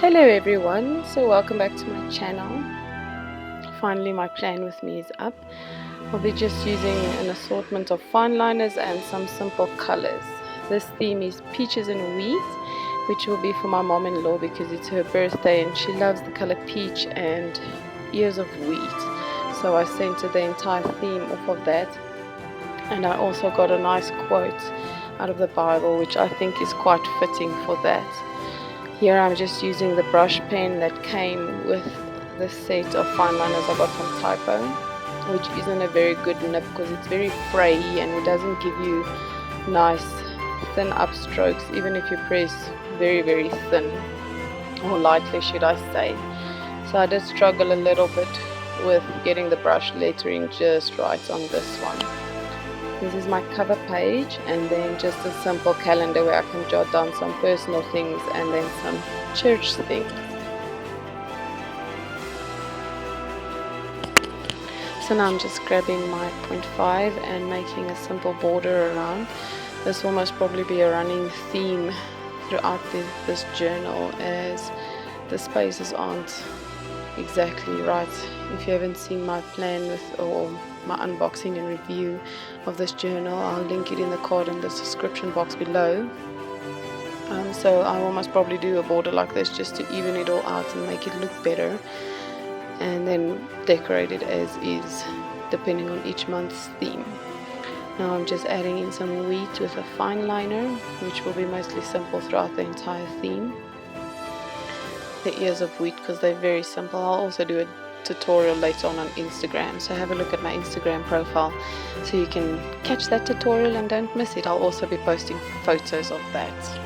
Hello everyone, so welcome back to my channel. Finally my plan with me is up. I'll be just using an assortment of fine liners and some simple colors. This theme is peaches and wheat, which will be for my mom-in-law because it's her birthday and she loves the color peach and ears of wheat. So I sent her the entire theme off of that, and I also got a nice quote out of the Bible which I think is quite fitting for that. Here I'm just using the brush pen that came with the set of fine liners I got from TYPO, which isn't a very good nib because it's very frayy and it doesn't give you nice thin upstrokes even if you press very thin, or lightly should I say. So I did struggle a little bit with getting the brush lettering just right on this one. This is my cover page, and then just a simple calendar where I can jot down some personal things and then some church things. So now I'm just grabbing my 0.5 and making a simple border around. This will most probably be a running theme throughout this journal, as the spaces aren't exactly right. If you haven't seen my plan with or my unboxing and review of this journal, I'll link it in the card in the description box below. So I will most probably do a border like this just to even it all out and make it look better, and then decorate it as is depending on each month's theme. Now I'm just adding in some wheat with a fine liner, which will be mostly simple throughout the entire theme. The ears of wheat because they're very simple. I'll also do a tutorial later on Instagram, so have a look at my Instagram profile so you can catch that tutorial and don't miss it. I'll also be posting photos of that.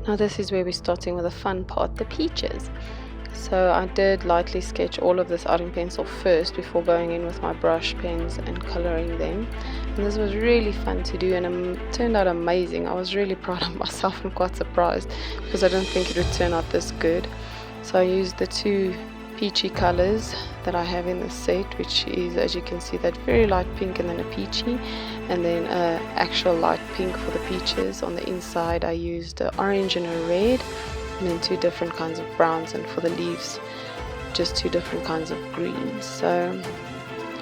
Now this is where we're starting with the fun part, the peaches. So I did lightly sketch all of this out in pencil first before going in with my brush pens and coloring them. And this was really fun to do, and it turned out amazing. I was really proud of myself and quite surprised because I didn't think it would turn out this good. So I used the two peachy colors that I have in the set, which is, as you can see, that very light pink and then a peachy, and then actual light pink for the peaches. On the inside I used an orange and a red, and then two different kinds of browns, and for the leaves just two different kinds of greens. So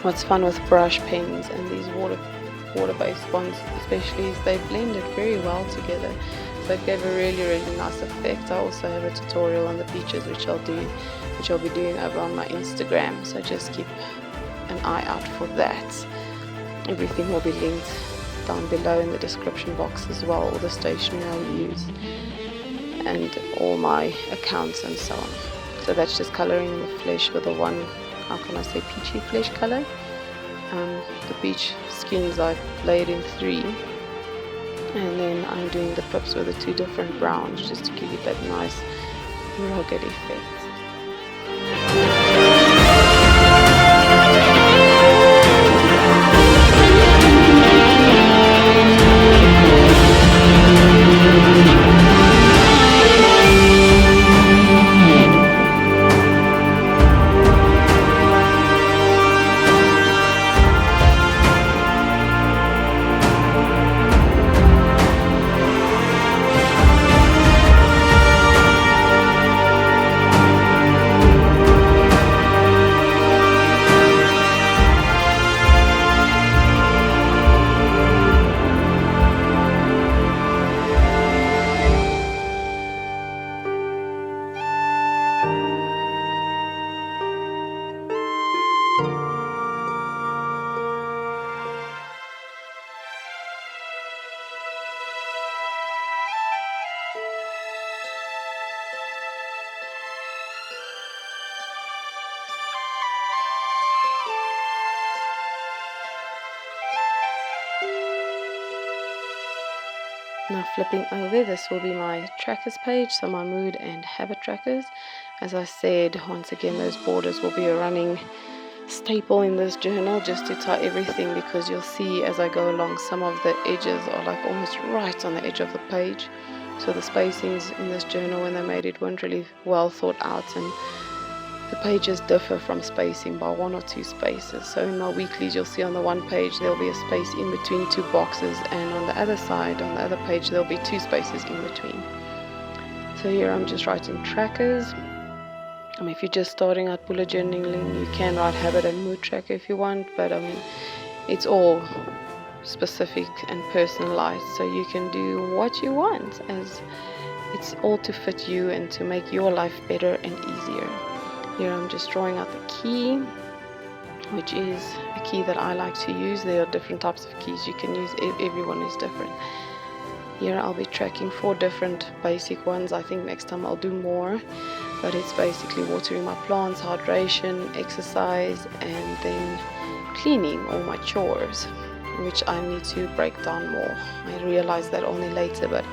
what's fun with brush pens and these water-based ones especially is they blended very well together, so it gave a really nice effect. I also have a tutorial on the peaches which I'll be doing over on my Instagram, so just keep an eye out for that. Everything will be linked down below in the description box as well, all the stationery I'll use and all my accounts and so on. So that's just coloring in the flesh with the one, how can I say, peachy flesh color. The peach skins I laid in 3, and then I'm doing the pips with the two different browns just to give it that nice rugged effect. Now flipping over, this will be my trackers page, so my mood and habit trackers. As I said, once again, those borders will be a running staple in this journal just to tie everything, because you'll see as I go along some of the edges are like almost right on the edge of the page. So the spacings in this journal when they made it weren't really well thought out, and the pages differ from spacing by 1 or 2 spaces. So in my weeklies you'll see on the one page there'll be a space in between 2 boxes, and on the other side, on the other page, there'll be 2 spaces in between. So here I'm just writing trackers. If you're just starting out bullet journaling, you can write habit and mood tracker if you want, but it's all specific and personalized, so you can do what you want, as it's all to fit you and to make your life better and easier. Here I'm just drawing out the key, which is a key that I like to use. There are different types of keys you can use, everyone is different. Here I'll be tracking 4 different basic ones. I think next time I'll do more, but it's basically watering my plants, hydration, exercise, and then cleaning, all my chores, which I need to break down more. I realized that only later, but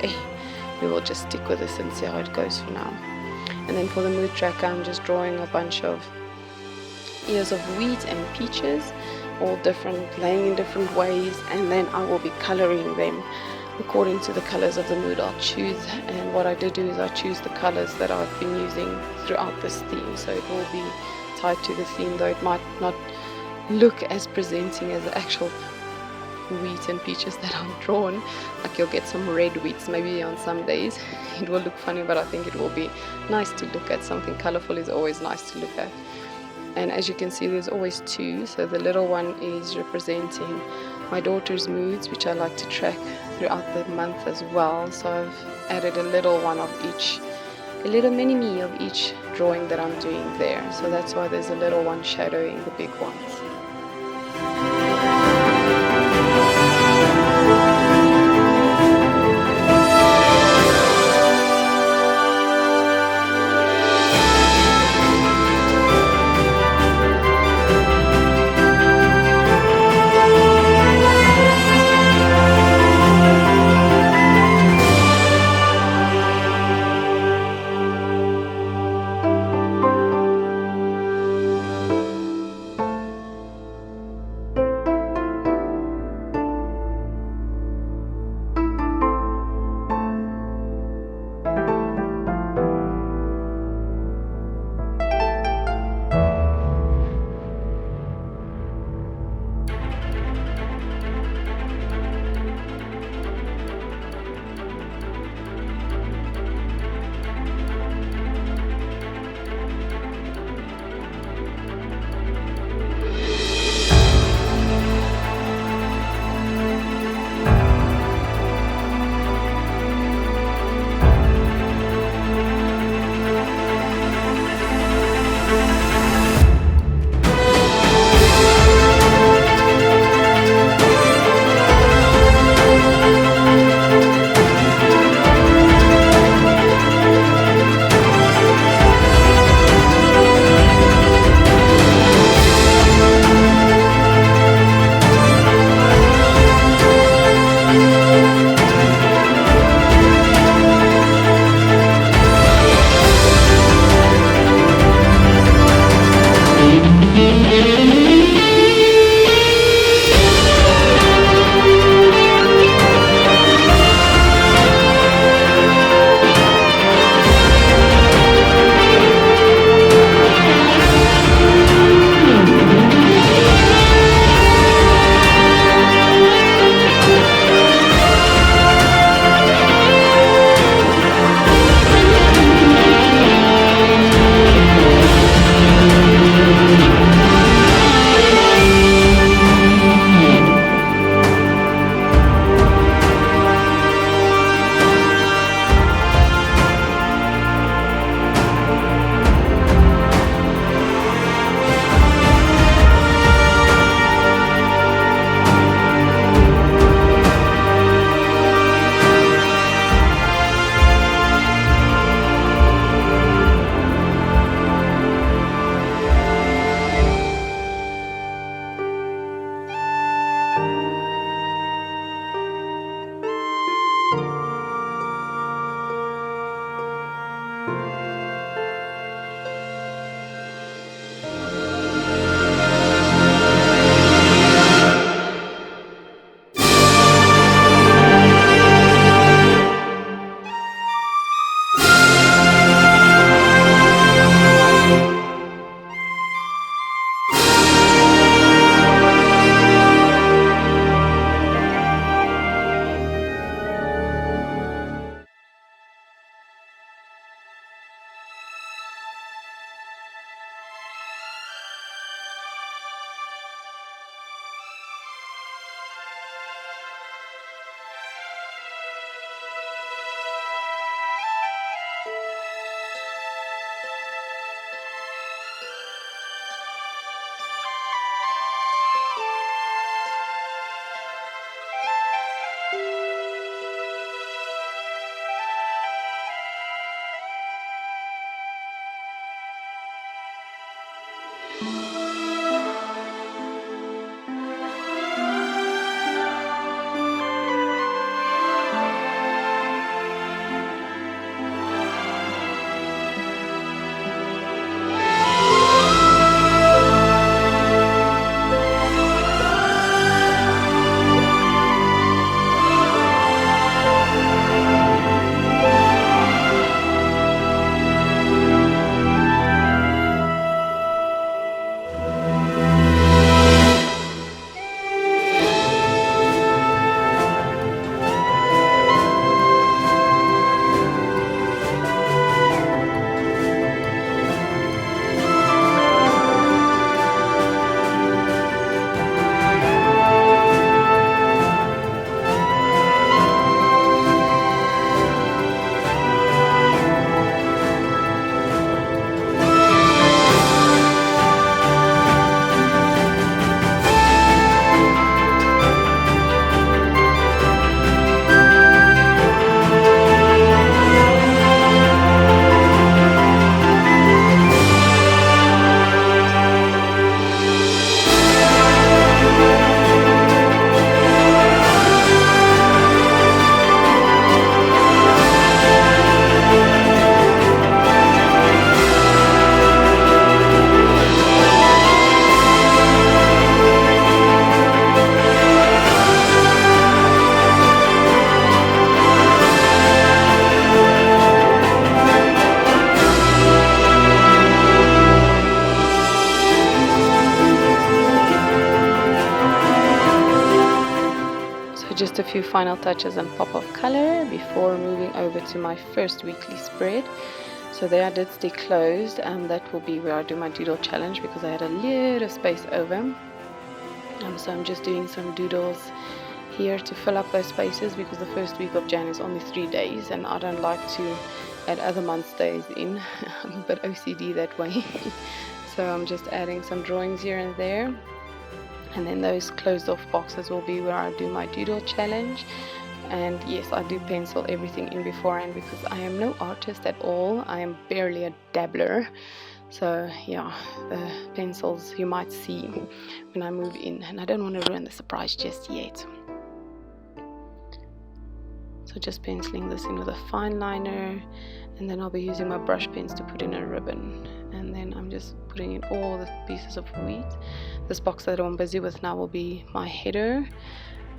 we will just stick with this and see how it goes for now. And then for the mood tracker, I'm just drawing a bunch of ears of wheat and peaches, all different, laying in different ways, and then I will be coloring them according to the colors of the mood I'll choose. And what I did do is I choose the colors that I've been using throughout this theme, so it will be tied to the theme, though it might not look as presenting as the actual wheat and peaches that I've drawn. Like you'll get some red wheats maybe on some days. It will look funny, but I think it will be nice to look at. Something colorful is always nice to look at. And as you can see, there's always 2. So the little one is representing my daughter's moods, which I like to track throughout the month as well. So I've added a little one of each, a little mini me of each drawing that I'm doing there. So that's why there's a little one shadowing the big ones. just a few final touches and pop of color before moving over to my first weekly spread. So there I did stay closed, and that will be where I do my doodle challenge because I had a little space over. So I'm just doing some doodles here to fill up those spaces because the first week of Jan is only 3 days and I don't like to add other months' days in. I'm a bit OCD that way. So I'm just adding some drawings here and there. And then those closed off boxes will be where I do my doodle challenge. And yes, I do pencil everything in beforehand because I am no artist at all. I am barely a dabbler. So yeah, the pencils you might see when I move in, and I don't want to ruin the surprise just yet. So just penciling this in with a fine liner, and then I'll be using my brush pens to put in a ribbon. And then I'm just putting in all the pieces of wheat. This box that I'm busy with now will be my header,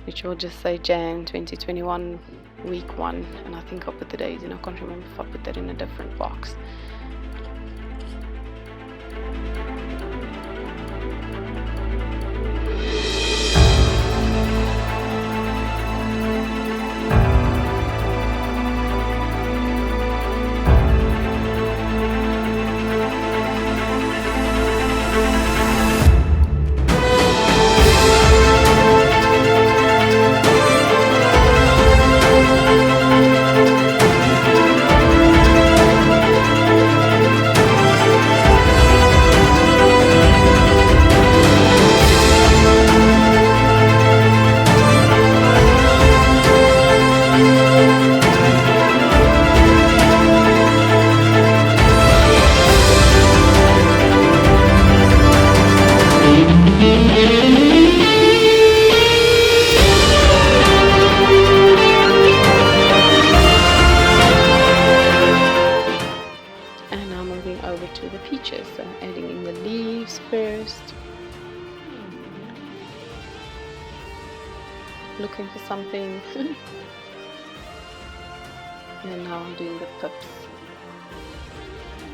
which will just say Jan 2021 week 1, and I think I'll put the days in. I can't remember if I put that in a different box. So adding in the leaves first, looking for something, and now I'm doing the pips.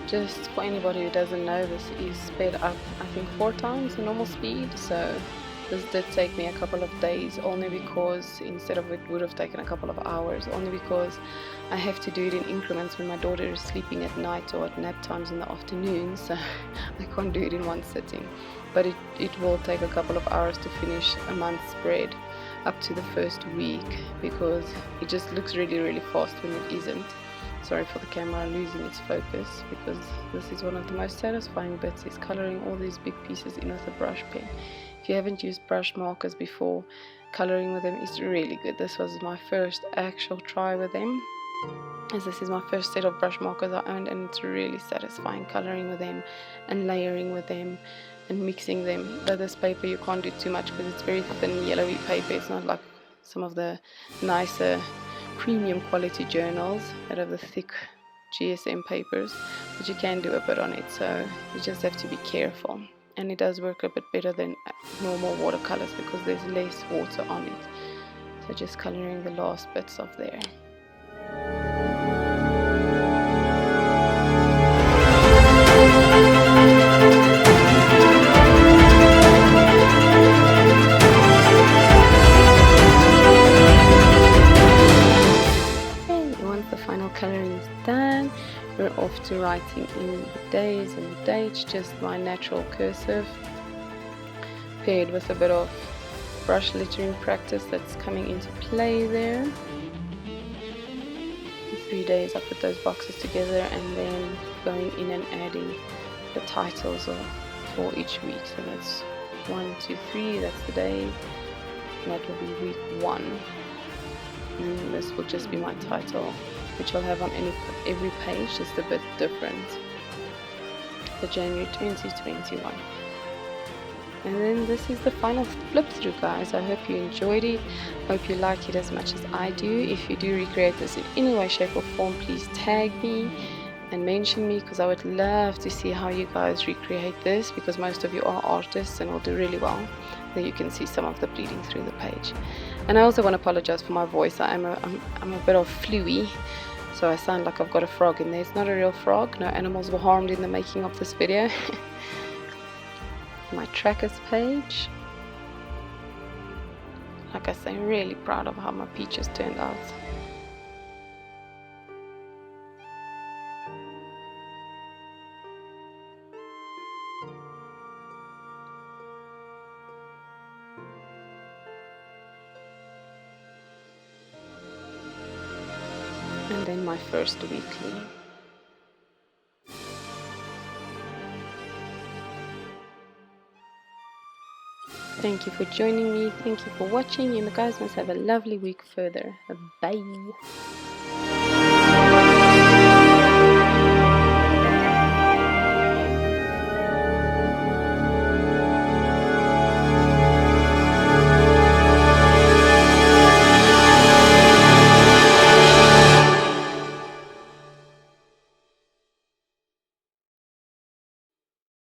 Just for anybody who doesn't know, this is sped up I think 4 times the normal speed, so this did take me a couple of days, only because instead of it would have taken a couple of hours, only because I have to do it in increments when my daughter is sleeping at night or at nap times in the afternoon, so I can't do it in one sitting. But it will take a couple of hours to finish a month's spread up to the first week, because it just looks really fast when it isn't. Sorry for the camera losing its focus, because this is one of the most satisfying bits, is coloring all these big pieces in with a brush pen. If you haven't used brush markers before, coloring with them is really good. This was my first actual try with them, as this is my first set of brush markers I owned, and it's really satisfying coloring with them and layering with them and mixing them. But this paper you can't do too much because it's very thin yellowy paper. It's not like some of the nicer premium quality journals that have the thick GSM papers, but you can do a bit on it, so you just have to be careful. And it does work a bit better than normal watercolors because there's less water on it. So just coloring the last bits of there. Okay, once the final coloring is done, we're off to writing in the days and the dates, just my natural cursive paired with a bit of brush lettering practice that's coming into play there. In 3 days I put those boxes together, and then going in and adding the titles for each week. So that's 1, 2, 3, that's the day, and that will be week 1. And this will just be my title, which I'll have on every page, just a bit different, for January 2021. And then this is the final flip through, guys. I hope you enjoyed it. Hope you like it as much as I do. If you do recreate this in any way, shape or form, please tag me and mention me, because I would love to see how you guys recreate this, because most of you are artists and will do really well. There you can see some of the bleeding through the page. And I also want to apologize for my voice. I'm a bit of fluey, so I sound like I've got a frog in there. It's not a real frog. No animals were harmed in the making of this video. My trackers page. like I say, really proud of how my peaches turned out. And then my first weekly. Thank you for joining me. Thank you for watching. You guys must have a lovely week further. Bye.